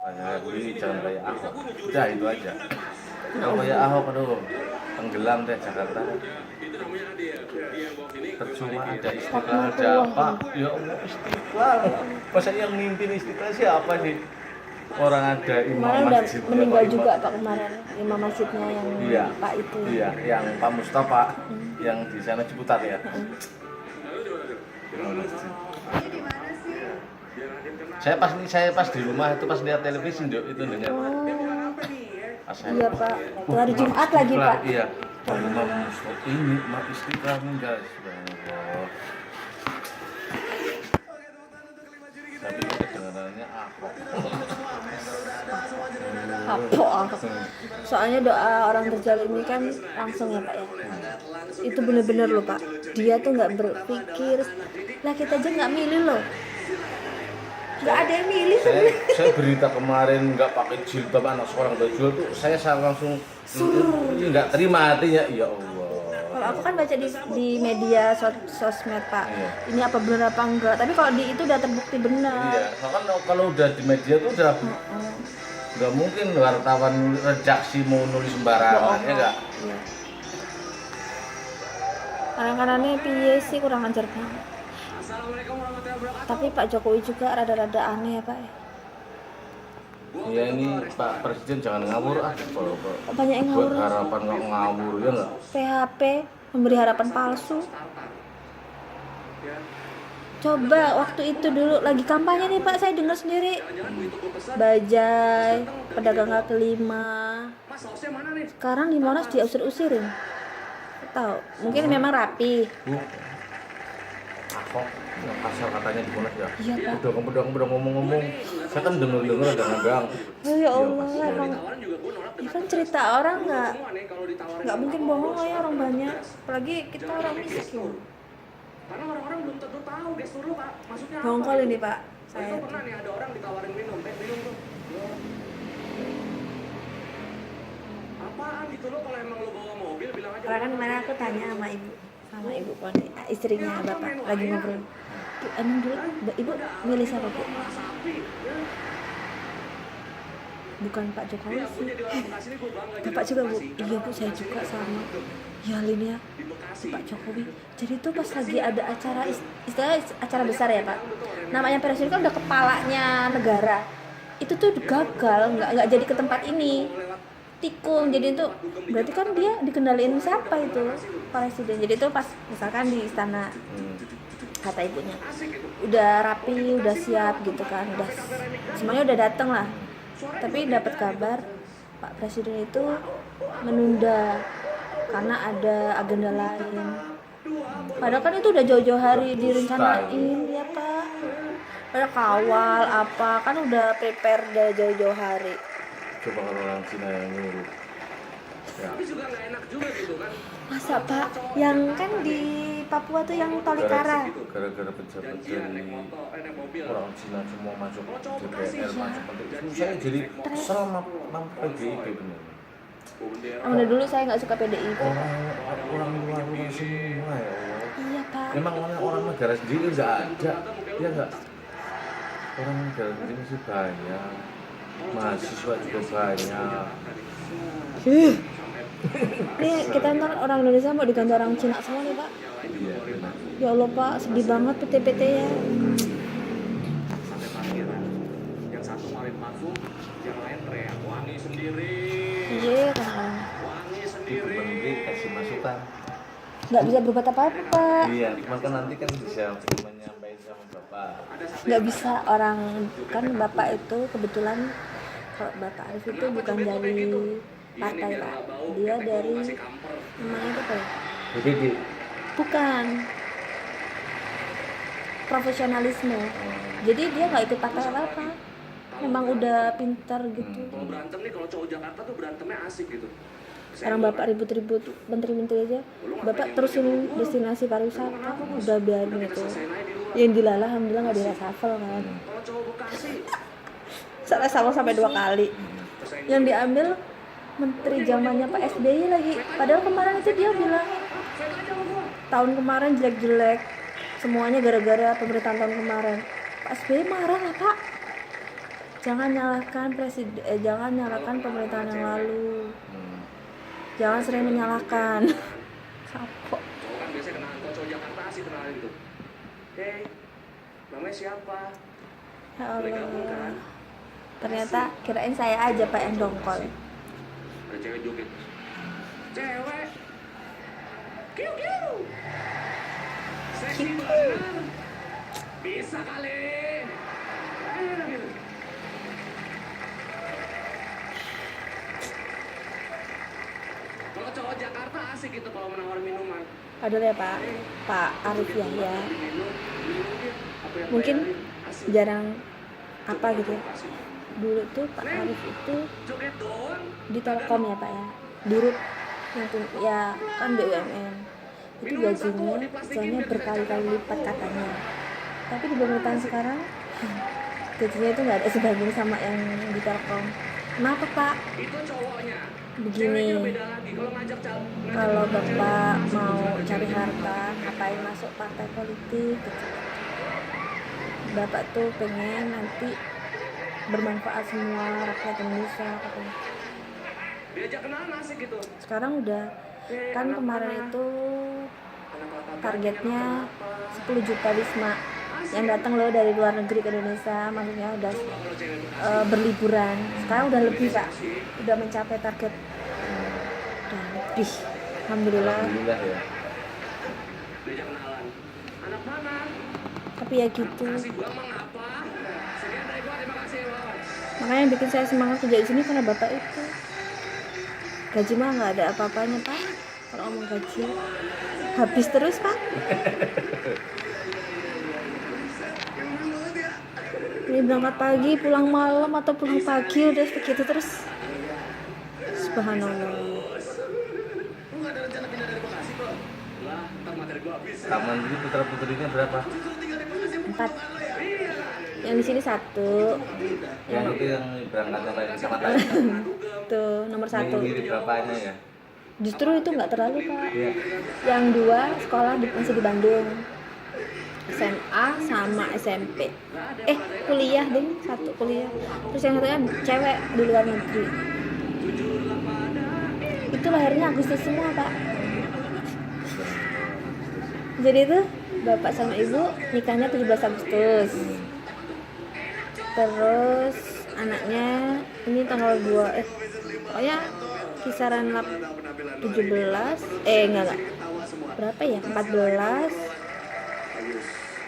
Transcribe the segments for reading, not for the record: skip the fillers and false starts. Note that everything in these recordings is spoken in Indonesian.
Jangan kayak Ahok. Udah itu aja. Kalau kayak Ahok aduh tenggelam deh Jakarta. Percuma ada Istiqlal ada apa? Ya Allah Istiqlal. Masa yang mimpin Istiqlal siapa sih? Orang ada imam Kemarin udah masjid meninggal juga Pak kemarin, imam masjidnya yang iya, Pak itu. Iya, yang Pak Mustafa yang di sana Ciputat ya. Saya pas di rumah itu pas lihat televisi itu dengar. Iya Pak, itu hari Jumat lagi Pak. Iya. Imam Mustafa ini Imam Istiqlal nih guys. Subhanallah. Tapi kedengarannya Ahok. Ahok. Soalnya doa orang berjalan ini kan langsung ya Pak ya. Itu bener-bener loh Pak. Dia tuh nggak berpikir. Lah kita aja nggak milih loh. Nggak ada yang milih. Saya berita kemarin nggak pakai jilbab anak seorang berjual tuh saya langsung nggak terima artinya ya Allah. Kalau aku kan baca di media sosmed Pak, iya. Ini apa benar apa enggak? Tapi kalau di itu udah terbukti benar. Iya, kan kalau udah di media tuh udah nggak mungkin wartawan redaksi mau nulis sembarangan ya nggak? Iya. Kadang-kadangnya piye sih kurang ajar banget. Tapi Pak Jokowi juga rada-rada aneh ya Pak. Ya ini Pak Presiden jangan ngawur kalau banyak yang ngawur. Buat harapan nggak ngawur ya nggak? PHP memberi harapan palsu. Coba waktu itu dulu lagi kampanye nih Pak, saya dengar sendiri. Bajai, pedagang kaki lima. Sekarang di Monas diusir-usirin. Tahu? Mungkin memang rapi. Ahok yang kasar katanya di Monas ya. Iya Pak. Udah ngomong-ngomong. Saya kan dengar ada ngegang. Oh ya Allah, emang. Ini kan cerita orang nggak mungkin bohong lah ya orang banyak. Apalagi kita orang miskin. Karena orang-orang belum tentu tahu gestur lu Pak, maksudnya apa? Bongkol ini Pak. Saya pernah nih ada orang ditawarin minum tuh. Apaan gitu lo kalau emang lo bawa mobil bilang aja. Karena kan kemarin aku tanya sama ibu Poni, istrinya bapak lagi ngobrol. Emang dulu ibu milih siapa Bu? Bukan Pak Jokowi sih. Bapak juga Bu. Iya Bu, saya juga sama. Ya Lin ya, Pak Jokowi. Jadi tuh pas lagi ada acara istilahnya acara besar ya Pak. Namanya presiden kan udah kepalanya negara. Itu tuh gagal, nggak jadi ke tempat ini. Tikung. Jadi itu berarti kan dia dikendaliin siapa itu presiden. Jadi itu pas misalkan di istana kata ibunya udah rapi, udah siap gitu kan, udah semuanya udah dateng lah. Tapi dapat kabar Pak Presiden itu menunda karena ada agenda lain. Padahal kan itu udah jauh-jauh hari direncanain ya Pak. Padahal kawal apa kan udah prepare dari jauh-jauh hari. Coba kalau orang Cina yang nyuruh. Ya. Tapi juga nggak enak juga gitu kan. Masa Pak, yang kan di Papua tuh yang Tolikara. Gara-gara pejabat dari orang Cina semua masuk DPR, masuk itu saya jadi kesel sama PDIP benar. Udah dulu saya nggak suka PDIP. Orang luar semua ya Allah. Iya Pak. Memang orang negara sendiri nggak ada, ya nggak. Orang negara sendiri masih banyak, mahasiswa juga banyak. Ini kita ntar orang Indonesia mau diganti orang Cina semua nih Pak. Iya benar. Ya Allah Pak, sedih banget PT-PT ya. Yang satu marin parfum, yang lain teriak wangi sendiri. Iya kan. Wangi Itu sendiri. menteri kasih masukan. Nggak bisa berbuat apa-apa Pak. Iya, maka nanti kan bisa menyampaikan sama bapak. Nggak bisa, orang kan Bapak itu kebetulan kalau Bapak Arif itu bukan dari partai Pak. Dia dari namanya itu apa ya? Jadi Bukan. Profesionalisme. Jadi dia nggak ikut partai apa-apa. Memang udah pintar gitu. Kalau berantem nih, kalau cowok Jakarta tuh berantemnya asik gitu. Orang Bapak ribut-ribut menteri-menteri aja. Bapak terusin destinasi pariwisata, udah biarin itu. Yang dilalah alhamdulillah nggak di-reshuffle kan. Kalau cowok Bekasi, Salah sama sampai 2 kali. Yang diambil menteri zamannya Pak SBY lagi. Padahal kemarin itu dia bilang tahun kemarin jelek-jelek. Semuanya gara-gara pemerintahan tahun kemarin. Pak SBY marah lah Pak. Jangan nyalahkan jangan nyalahkan pemerintahan yang lalu. Jangan sering menyalahkan. Kapok. Cowok kan biasanya kenalan, kalau cowok Jakarta sih kenalin tuh. Hey, namanya siapa? Ya Allah. Ternyata kirain saya aja Pak yang dongkol. Ada cewek joget. Cewek. Kiu kiu. Seksi banget. Bisa kali. Ayo. Kalau cowok Jakarta asik gitu kalau menawarin minuman. Aduh ya Pak Arif Yahya. Apa yang Mungkin bayarin? Asik. jarang apa gitu ya. Asik. Dulu tuh Pak Arif itu Joget doang. di Telkom ya Pak ya. Dirut yang ya kan BUMN. Itu gajinya berkali-kali lipat katanya. Tapi di pemerintahan sekarang gajinya itu nggak ada sebanding sama yang di Telkom. Kenapa Pak? Itu cowoknya. Begini, Beda lagi kalau ngajak kalau Bapak mau cari harta, ngapain masuk partai politik gitu. Bapak tuh pengen nanti bermanfaat semua rakyat Indonesia katanya. diajak kenalan asik gitu. Sekarang udah kan kemarin itu targetnya 10 juta Wisma yang datang loh dari luar negeri ke Indonesia, maksudnya udah berliburan. Sekarang udah lebih Pak, udah mencapai target, udah lebih. Alhamdulillah. Alhamdulillah ya. Diajak kenalan. Anak mana? Tapi ya gitu. Kasih gua emang apa? Sekian dari gua, terima kasih bos. Makanya yang bikin saya semangat kerja di sini karena Bapak itu. Gaji mah nggak ada apa-apanya Pak. Kalau ngomong gaji habis terus Pak. Ini berangkat pagi, pulang malam atau pulang pagi udah begitu terus. Subhanallah. Lu nggak ada rencana pindah dari Bekasi bro? Lah, ntar materi gua habis. Taman ini putra putrinya berapa? 4. Yang di sini 1. Yang itu yang berangkat sampai kecamatan. Tuh nomor 1. Mirip berapanya ya? Justru itu nggak terlalu Pak. Iya. Yang 2 sekolah masih di Bandung. SMA sama SMP. Kuliah deh, 1 kuliah. Terus yang satunya cewek di luar negeri. Itu lahirnya Agustus semua Pak. Jadi itu bapak sama ibu nikahnya 17 Agustus. Terus anaknya ini tanggal 2 pokoknya kisaran 17 enggak berapa ya, 14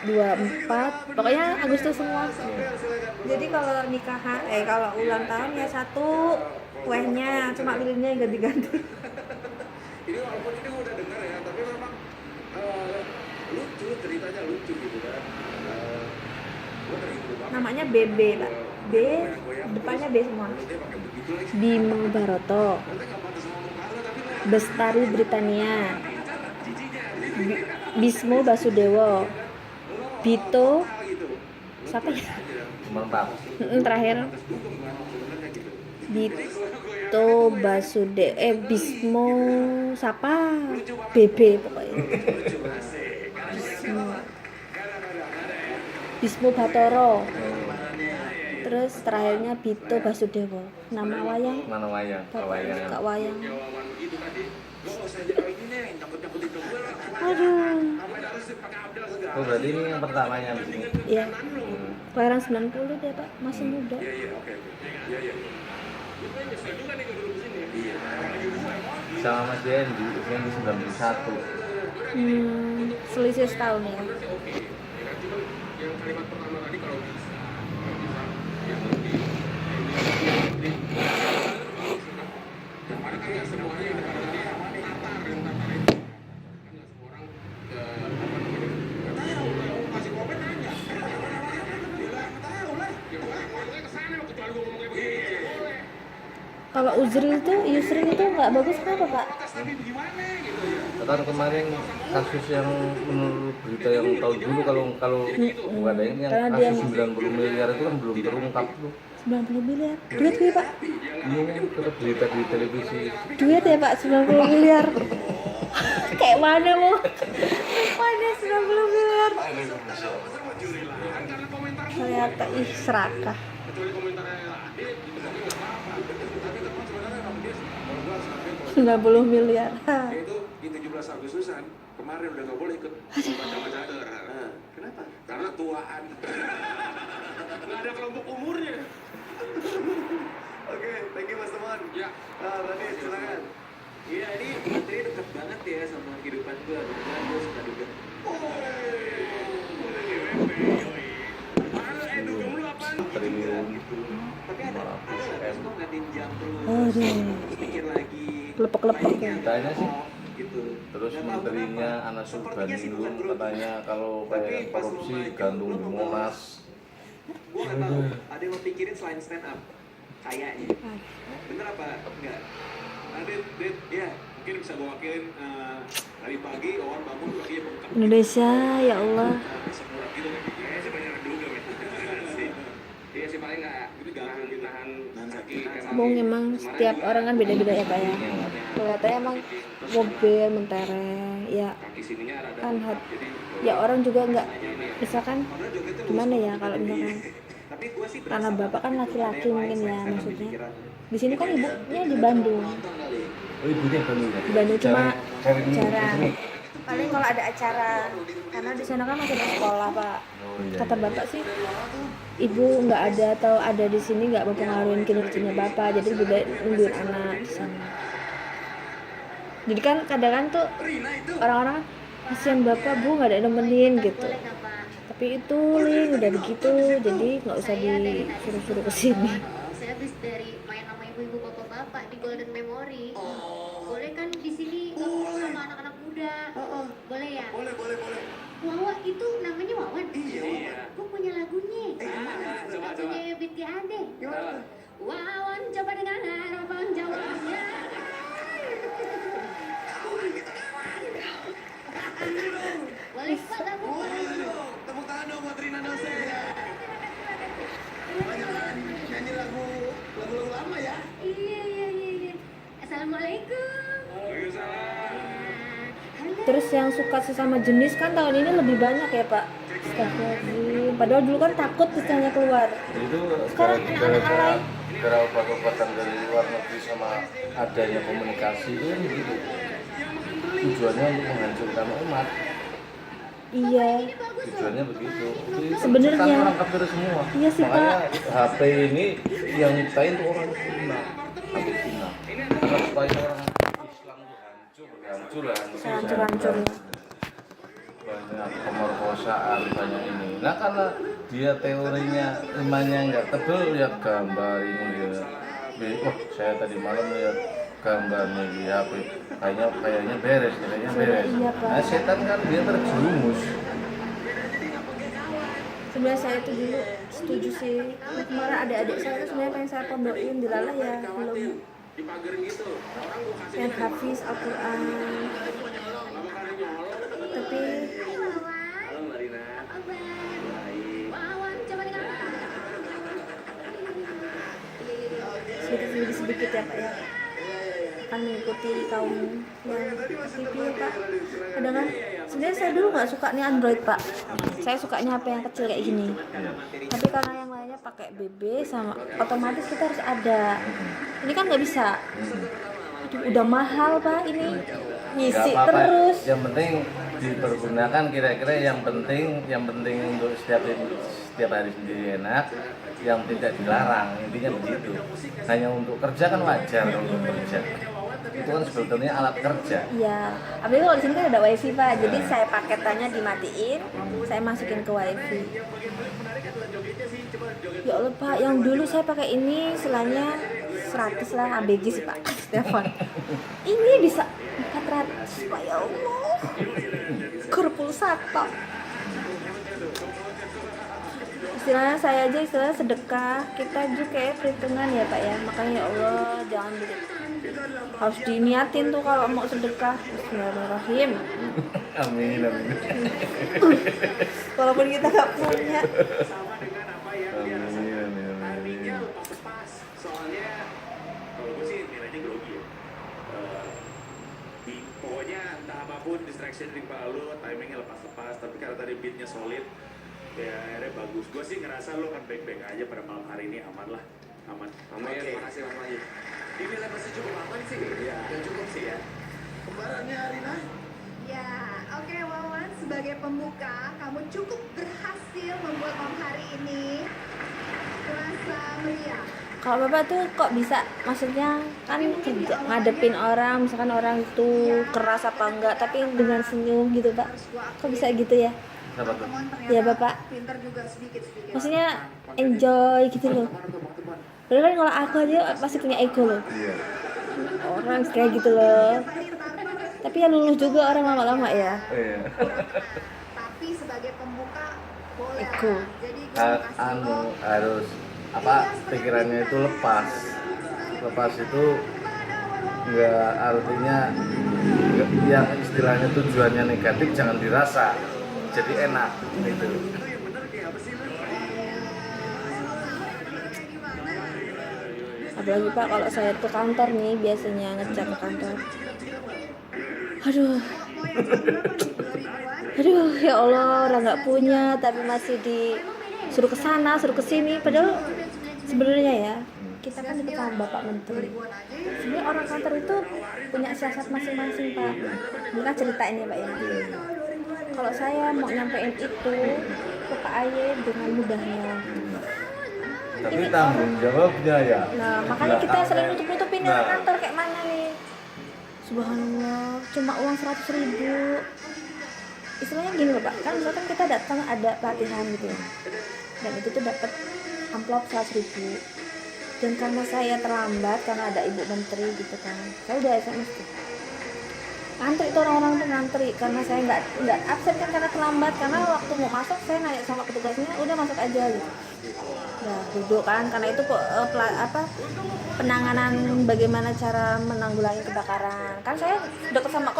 24 pokoknya Agustus semua. Jadi kalau nikahan kalau ulang tahun ya 1 kuehnya cuma pilihnya yang ganti-ganti. Ini walaupun ini gua udah dengar ya, tapi memang lucu, ceritanya lucu gitu kan. Gua terhibur banget. Namanya BB Pak. B depannya B semua. Dia pakai begitu lagi. Bimo Baroto, Nanti nggak pantas ngomong karena tapi Bestari Britania, Bismo Basudewo, Bito, siapa ya? Nomor 4. Terakhir Bito Bismo siapa? BB pokoknya. Bismo Batoro. Terus terakhirnya Bito Basudewo. Nama wayang? Mana wayang? Wayang. Kak Wayang. jawaban begitu tadi. Gua nggak usah jadi ini nih, takut-takutin ke gua lah. Aduh. Apa harus pakai Abdel segala. Oh berarti ini yang pertamanya di sini. Iya. Kelahiran 90 dia Pak, masih muda. Iya, oke. Iya, iya. Itu kan nyesel juga nih kalau duduk sini. Iya. Sama Mas Dendi yang di 91. Selisih setahun ya. Oke. Ya kan cuma yang kalimat pertama tadi kalau bisa yang lebih yang mana kan nggak semuanya yang tatar itu kan nggak semua orang apa namanya nggak tahu lah masih komen nanya nggak tahu lah ya boleh kesana lo kecuali gue ngomong kayak begini boleh Kalau Yusril itu nggak bagus kenapa Pak? tapi gimana gitu ya Kan kemarin kasus yang menurut berita yang tahu dulu kalau bukan ada yang Karena dia kasus 90 miliar itu kan belum terungkap tuh. 90 miliar. Duit ya Pak? Iya kan tetap berita di televisi. Duit ya Pak 90 miliar. Kayak mana mau? Mana 90 miliar? Ternyata serakah. kecuali komentarnya Radit itu mungkin nggak apa-apa, tapi teman sebenarnya Bang Des kalau gua sampai 90 miliar. itu di 17 Agustusan kemarin udah nggak boleh ikut baca cadar. Kenapa? Karena tuaan. Nggak ada kelompok umurnya. Oke, thank you Mas Teman. Ya. Radit, silakan. Iya, ini materi dekat banget ya sama kehidupan gue. Kebetulan gue suka duga. Dugem lu apaan? triliun Tapi ada nggak 500 terus M. gue ngeliatin jam terus. Aduh. Terus pikir lagi. Kelepek-kelepek ya. Katanya sih. Gitu. Terus Nggak tahu menterinya kenapa. Anas Sepertinya sih bukan Urbaningrum grogi. katanya kalau kayak korupsi gantung di Monas. Gue nggak tahu. Ada yang lo pikirin selain stand up. Kayaknya. Bener apa enggak? Dit, Iya. mungkin bisa gue wakilin hari pagi, Owan bangun kakinya bengkak. Indonesia, ya Allah. Semurat gitu kan. Kayaknya sih banyak duga men. Iya sih paling nggak Nahan kaki. Bung emang setiap orang kan beda-beda ya Pak ya. Kelihatannya emang mobil mentereng, ya kaki sininya rada kan jadi ya orang juga nggak, misalkan gimana ya kalau misalkan tapi gue sih karena bapak kan laki-laki mungkin ya maksudnya. Di sini kan ibunya di Bandung. Oh ibunya Bandung ya? Di Bandung cuma Cari jarang. Paling kalau ada acara, karena di sana kan masih ada sekolah Pak. Oh iya. Kata bapak sih, ibu nggak ada atau ada di sini nggak mempengaruhi kinerjanya bapak, jadi lebih baik nungguin anak di sana. Jadi kan kadang tuh orang-orang kasihan bapak bu nggak ada yang nemenin gitu. Tapi itu Ling udah begitu, jadi nggak usah disuruh-suruh kesini. Saya habis dari main sama ibu-ibu bapak-bapak di Golden Memory. Boleh kan di sini sama anak-anak muda? Boleh ya? Boleh. Wawa itu namanya Wawan? Iya. Gue punya lagunya. coba. Lagunya Ebit Ade. Wawan coba dengan harapan jawabnya. Boleh Pak kamu? Tepuk tangan dong buat Rina Nose. Banyak nyanyi lagu lama ya. Iya. Assalamualaikum. Terus yang suka sesama jenis kan tahun ini lebih banyak ya Pak. Astagfirullahaladzim. Padahal dulu kan takut misalnya keluar. Itu Sekarang anak-anak alay. gara obat-obatan dari luar negeri sama adanya komunikasi itu kan gitu. Tujuannya untuk menghancurkan umat. Iya. Tujuannya begitu. Itu Sebenarnya. kan orang kafir semua. Iya sih, Makanya HP ini yang nyiptain tuh orang Cina. HP Cina. Karena supaya orang Islam itu hancur lah. Hancur-hancur. Banyak pemerkosaan, banyak ini. Nah karena dia teorinya imannya nggak tebel, lihat gambar ini dia. Wah saya tadi malam lihat gambarnya di HP, kayaknya beres. Iya, Pak. Nah setan kan dia terjerumus. Sebenarnya saya itu dulu setuju sih. Kemarin adik-adik saya itu sebenarnya pengen saya pondokin, dilalah ya belum Dipagerin gitu. Orang gua kasih yang hafiz Al-Quran. Tapi halo Mbak Rina. Baik. Wawan coba dengan sedikit ya Pak ya, kan mengikuti kaum yang aktif ya Pak. Kadang kan sebenarnya saya dulu nggak suka nih Android Pak, saya sukanya HP yang kecil kayak gini. Tapi karena yang lainnya pakai BB sama otomatis kita harus ada. Ini kan nggak bisa. Aduh, udah mahal Pak ini, ngisi Nggak apa-apa. terus. Yang penting dipergunakan kira-kira yang penting untuk setiap hari sendiri enak, yang tidak dilarang, intinya begitu. Hanya untuk kerja kan wajar kalau untuk kerja. Itu kan sebetulnya alat kerja. Iya, apalagi kalau di sini kan ada wifi Pak, jadi saya paketannya dimatiin, saya masukin ke wifi. Ya Allah Pak, yang dulu saya pakai ini selanya 100 lah ABG sih Pak, telepon. Ini bisa 400 Pak, ya Allah. Kur pulsa. Istilahnya saya aja istilahnya sedekah, kita juga kayak perhitungan ya Pak ya. Makanya ya Allah jangan begitu. Harus diniatin tuh kalau mau sedekah. Bismillahirrahmanirrahim. Amin. Walaupun kita nggak punya. Timingnya pas. Soalnya kalau gue sih nilainya grogi ya. Pokoknya entah apapun distraction di kepala lu, timingnya lepas-lepas. Tapi karena tadi beatnya solid, Ya akhirnya bagus. Gue sih ngerasa lo kan baik-baik aja pada malam hari ini, aman lah. Aman. Oke, makasih Mas Bayu. Ini masih cukup aman sih. Iya, udah cukup sih ya. Kembarannya Arina. Ya, oke Wawan, sebagai pembuka, kamu cukup berhasil membuat malam hari ini terasa meriah. Kalau bapak tuh kok bisa, maksudnya kan kerja ngadepin orang, misalkan orang itu keras apa enggak, tapi dengan senyum gitu pak, kok bisa gitu ya? Siapa tuh? Ya bapak, Pinter juga sedikit-sedikit. maksudnya enjoy gitu loh. Padahal kan kalau aku aja pasti punya ego loh, Iya. orang kayak gitu loh. Tapi ya luluh juga orang lama-lama ya. Iya. Tapi sebagai pembuka boleh. Ego. lah. Jadi gue kasih lo Harus apa pikirannya itu lepas itu nggak artinya yang istilahnya tujuannya negatif jangan dirasa, jadi enak gitu. Apalagi pak kalau saya ke kantor nih, biasanya ngecek ke kantor, aduh ya Allah, orang nggak punya tapi masih disuruh ke sana suruh ke sini, padahal sebenarnya ya kita kan deket sama Bapak Menteri. Sebenarnya orang kantor itu punya siasat masing-masing pak. Mereka cerita ini pak ya, kalau saya mau nyampein itu ke Pak Aye dengan mudahnya. Tapi tanggung jawabnya ya. Nah makanya kita sering nutup-nutupin Nah. orang kantor kayak mana nih. Subhanallah, cuma uang 100.000. Istilahnya gini loh pak, kan misalkan kita datang ada pelatihan gitu ya, dan itu tuh dapat amplop 100.000. Dan karena saya terlambat, karena ada ibu menteri gitu kan, saya udah SMS tuh ngantri, itu orang-orang tuh ngantri karena saya nggak absen kan karena terlambat, karena waktu mau masuk saya nanya sama petugasnya udah masuk aja gitu. Nah duduk kan, karena itu penanganan bagaimana cara menanggulangi kebakaran kan, saya deket sama